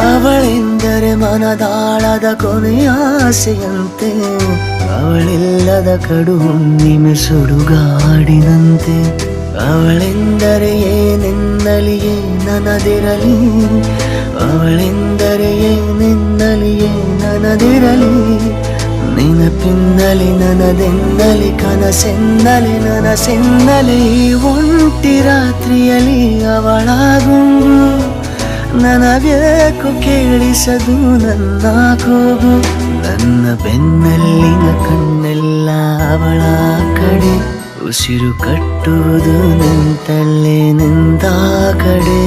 ಅವಳೆಂದರೆ ಮನದಾಳದ ಕೊನೆಯ ಆಸೆಯಂತೆ, ಅವಳಿಲ್ಲದ ಕಡು ಹುಣ್ಣಿಮೆ ಸುಡುಗಾಡಿನಂತೆ. ಅವಳೆಂದರೆ ಏನೆನ್ನಲಿಯೇ ನನದಿರಲಿ, ಅವಳೆಂದರೆ ಏನೆನ್ನಲಿಯೇ ನನದಿರಲಿ. ನೆನಪಿನ್ನಲಿ ನನದೆನ್ನಲಿ, ಕನಸೆನ್ನಲಿ ನನಸೆನ್ನಲಿ. ಈ ಒಂಟಿ ರಾತ್ರಿಯಲ್ಲಿ ಅವಳ ಗುಂಗು ನನಗೇಕು ಕೇಳಿಸದು ನನ್ನ ಕೂಗು. ನನ್ನ ಬೆನ್ನಲ್ಲಿನ ಕಣ್ಣೆಲ್ಲ ಅವಳ ಕಡೆ, ಉಸಿರು ಕಟ್ಟುವುದು ನಿಂತಲ್ಲೇ ನಿಂತ ಕಡೆ.